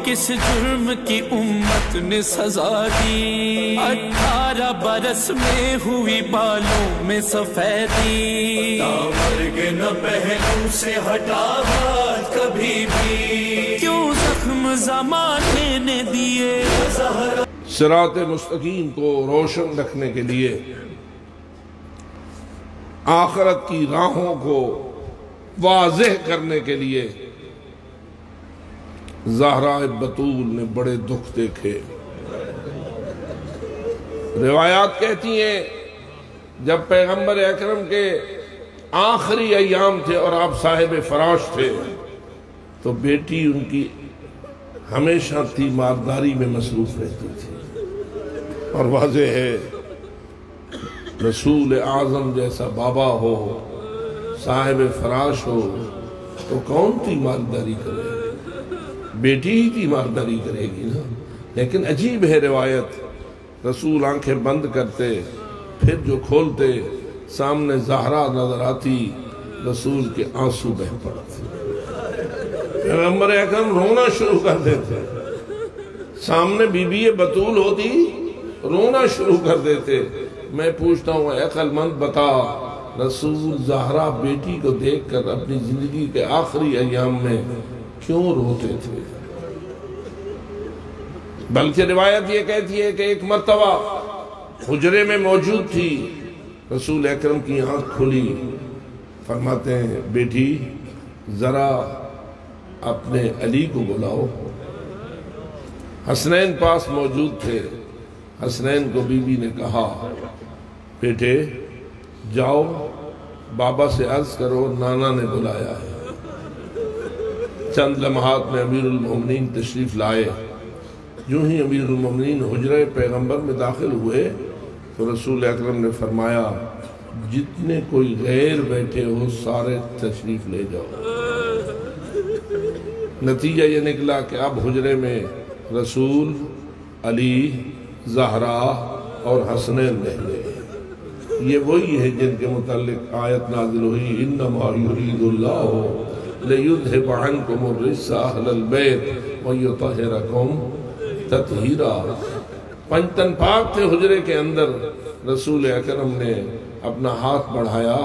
کس جرم کی امت نے سزا دی، 18 برس میں ہوئی بالوں میں سفیدی، مرگ نہ پہلو سے ہٹا ہاتھ کبھی بھی، کیوں زخم زمانے نے دیے۔ صراط مستقیم کو روشن رکھنے کے لیے، آخرت کی راہوں کو واضح کرنے کے لیے زہرا بطول نے بڑے دکھ دیکھے۔ روایات کہتی ہیں جب پیغمبر اکرم کے آخری ایام تھے اور آپ صاحب فراش تھے تو بیٹی ان کی ہمیشہ تیمارداری میں مصروف رہتی تھی، اور واضح ہے رسول اعظم جیسا بابا ہو، صاحب فراش ہو تو کون تیمارداری کرے؟ بیٹی ہی تیمارداری کرے گی نا۔ لیکن عجیب ہے روایت، رسول آنکھیں بند کرتے پھر جو کھولتے سامنے زہرا نظر آتی، رسول کے آنسو بہہ پڑتے، پیغمبر اکرم رونا شروع کر دیتے، سامنے بی بی بطول ہوتی رونا شروع کر دیتے۔ میں پوچھتا ہوں اے عقل مند بتا، رسول زہرا بیٹی کو دیکھ کر اپنی زندگی کے آخری ایام میں کیوں روتے تھے؟ بلکہ روایت یہ کہتی ہے کہ ایک مرتبہ حجرے میں موجود تھی، رسول اکرم کی آنکھ کھلی، فرماتے ہیں بیٹی ذرا اپنے علی کو بلاؤ۔ حسنین پاس موجود تھے، حسنین کو بی بی نے کہا بیٹے جاؤ بابا سے عرض کرو نانا نے بلایا ہے۔ چند لمحات میں امیر المومنین تشریف لائے، جو ہی امیر المومنین حجرہ پیغمبر میں داخل ہوئے تو رسول اکرم نے فرمایا جتنے کوئی غیر بیٹھے ہو سارے تشریف لے جاؤ۔ نتیجہ یہ نکلا کہ اب حجرے میں رسول، علی، زہرا اور حسنین رہ گئے۔ یہ وہی ہے جن کے متعلق آیت نازل ہوئی انما یرید اللہ لیذھب عنکم الرجس اہل البیت ویطہرکم تطہیرا۔ پنجتن پاک تھے حجرے کے اندر، رسول اکرم نے اپنا ہاتھ بڑھایا،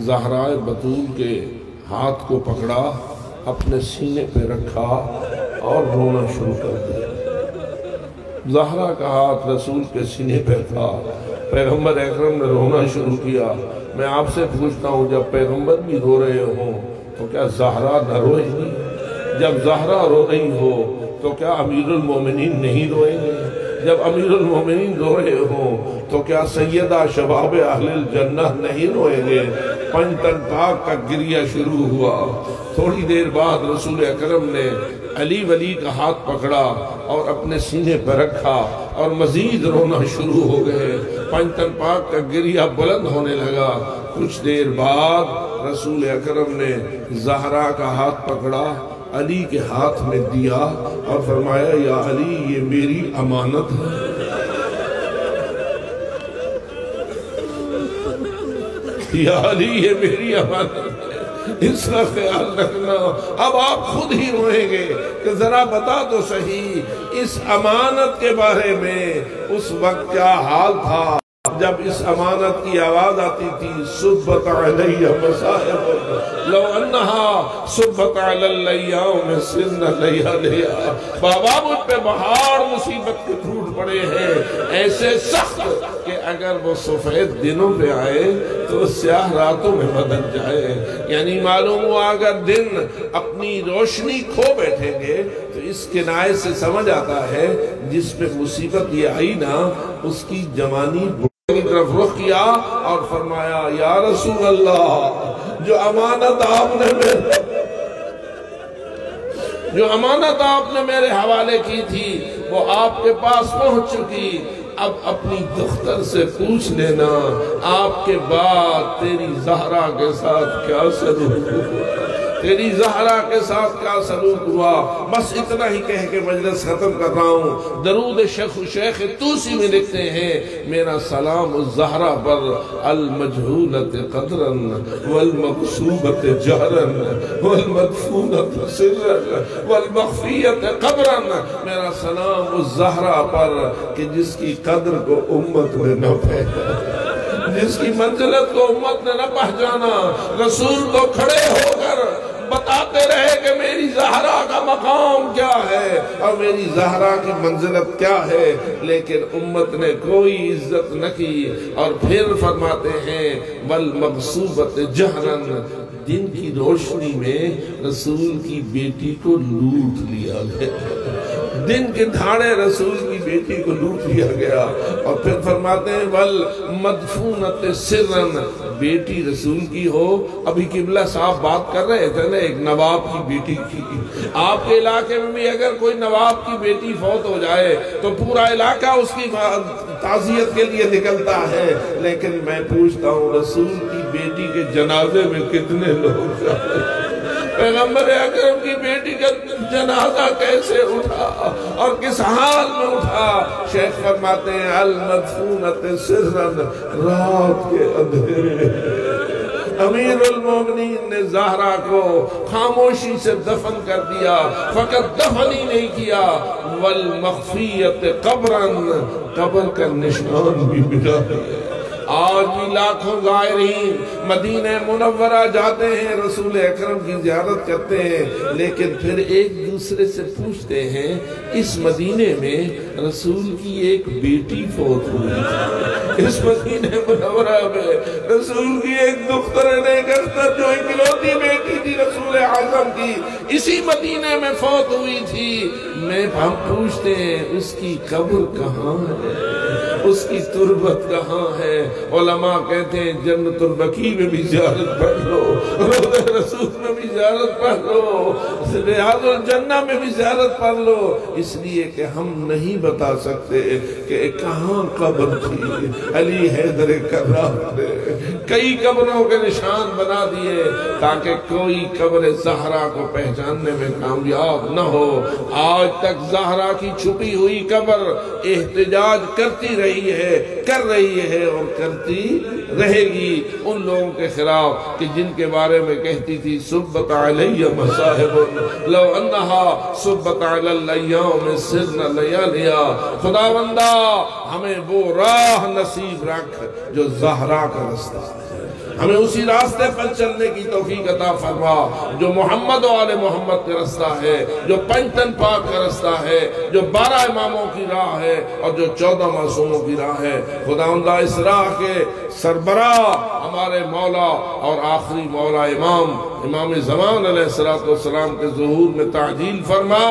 زہرا بطول کے ہاتھ کو پکڑا، اپنے سینے پہ رکھا اور رونا شروع کر دیا۔ زہرا کا ہاتھ رسول کے سینے پہ تھا، پیغمبر اکرم نے رونا شروع کیا۔ میں آپ سے پوچھتا ہوں جب پیغمبر بھی رو رہے ہوں تو کیا زہرا نہ روئے گی؟ جب زہرا رو رہی ہو تو کیا امیر المومنین نہیں روئیں گے؟ جب امیر المومنین رو رہے ہوں تو کیا سیدہ شباب اہل الجنہ نہیں روئیں گے؟ پنجتن پاک کا گریہ شروع ہوا۔ تھوڑی دیر بعد رسول اکرم نے علی ولی کا ہاتھ پکڑا اور اپنے سینے پر رکھا اور مزید رونا شروع ہو گئے۔ پنجتن پاک کا گریہ بلند ہونے لگا۔ کچھ دیر بعد رسول اکرم نے زہرا کا ہاتھ پکڑا، علی کے ہاتھ میں دیا اور فرمایا یا علی یہ میری امانت ہے۔ یا علی یہ میری امانت ہے، اس کا خیال رکھنا۔ اب آپ خود ہی روئیں گے کہ ذرا بتا تو صحیح اس امانت کے بارے میں اس وقت کیا حال تھا جب اس امانت کی آواز آتی تھی صبت علیہ مصائب لو انہا صبت علی اللیام سن لیالیا۔ بابا مجھ پہ بہار مصیبت کے ٹوٹ پڑے ہیں ایسے سخت کہ اگر وہ سفید دنوں پہ آئے تو سیاہ راتوں میں بدل جائے۔ یعنی معلوم ہوا اگر دن اپنی روشنی کھو بیٹھیں گے تو اس کنایے سے سمجھ آتا ہے جس پہ مصیبت یہ آئی نا اس کی جوانی کی طرف رخ کیا اور فرمایا یا رسول اللہ جو امانت آپ نے میرے حوالے کی تھی وہ آپ کے پاس پہنچ چکی، اب اپنی دختر سے پوچھ لینا آپ کے بعد تیری زہرا کے ساتھ کیا سلوک ہوا۔ تیری زہرا کے ساتھ کیا سلوک ہوا. بس اتنا ہی کہہ کے مجلس ختم کر رہا ہوں. درود شیخ توسی میں لکھتے ہیں میرا سلام الزہرا پر المجہولت قدرا والمقصوبت جہرا والمدفونت سرا والمخفیت قبرا. میرا سلام الزہرا پر کہ جس کی قدر کو امت نے نہ پہچانا، جس کی منزلت کو امت نے نہ پہچانا. رسول کو کھڑے ہو کر بتاتے رہے کہ میری زہرا کا مقام کیا ہے اور میری زہرا کی منزلت کیا ہے، لیکن امت نے کوئی عزت نہ کی. اور پھر فرماتے ہیں والمغصوبت جہرا، دن کی روشنی میں رسول کی بیٹی کو لوٹ لیا گیا، دن کے دھاڑے رسول کی بیٹی کو لوٹ لیا گیا. اور پھر فرماتے ہیں والمدفونت سرا، بیٹی رسول کی ہو. ابھی قبلہ صاحب بات کر رہے تھے نا ایک نواب کی بیٹی کی. آپ کے علاقے میں بھی اگر کوئی نواب کی بیٹی فوت ہو جائے تو پورا علاقہ اس کی تعزیت کے لیے نکلتا ہے. لیکن میں پوچھتا ہوں رسول کی بیٹی کے جنازے میں کتنے لوگ جائے؟ پیغمبر اکرم کی بیٹی کا جنازہ کیسے اٹھا اور کس حال میں اٹھا؟ شیخ فرماتے ہیں المدفونت سرا، رات کے اندھیرے امیر المومنین نے زہرا کو خاموشی سے دفن کر دیا، فقط دفن ہی نہیں کیا والمخفیت قبرا، قبر کا نشان بھی مٹا دیا. آج بھی لاکھوں زائرین مدینہ منورہ جاتے ہیں، رسول اکرم کی زیارت کرتے ہیں، لیکن پھر ایک دوسرے سے پوچھتے ہیں اس مدینے میں رسول کی ایک بیٹی فوت ہوئی تھی، اس مدینہ منورہ میں رسول کی ایک دختر نیک اختر جو اکلوتی بیٹی تھی رسول اعظم کی، اسی مدینے میں فوت ہوئی تھی. ہم پوچھتے ہیں اس کی قبر کہاں ہے، اس کی تربت کہاں ہے؟ علماء کہتے ہیں جنت البقیع میں بھی زیارت پڑھ لو، روضہ رسول میں بھی زیارت پڑھ لو، ریاض الجنہ میں بھی زیارت پڑھ لو. اس لیے کہ ہم نہیں بتا سکتے کہ کہاں قبر تھی. علی حیدر کرار نے کئی قبروں کے نشان بنا دیے تاکہ کوئی قبر زہرا کو پہچاننے میں کامیاب نہ ہو. آج تک زہرا کی چھپی ہوئی قبر احتجاج کرتی رہی ہے، کر رہی ہے اور کرتی رہے گی ان لوگوں کے خلاف کہ جن کے بارے میں کہتی تھی سبت علی مصاحب لو انہا سبت علی الایام سرن لیالیا. خداوندہ ہمیں وہ راہ نصیب رکھ جو زہرا کا رستہ ہے، ہمیں اسی راستے پر چلنے کی توفیق عطا فرما جو محمد و آل محمد کا رستہ ہے، جو پنجتن پاک کا رستہ ہے، جو 12 اماموں کی راہ ہے اور جو 14 معصوموں کی راہ ہے. خداوندہ اس راہ کے سربراہ ہمارے مولا اور آخری مولا امام زمان علیہ السلام کے ظہور میں تعجیل فرما.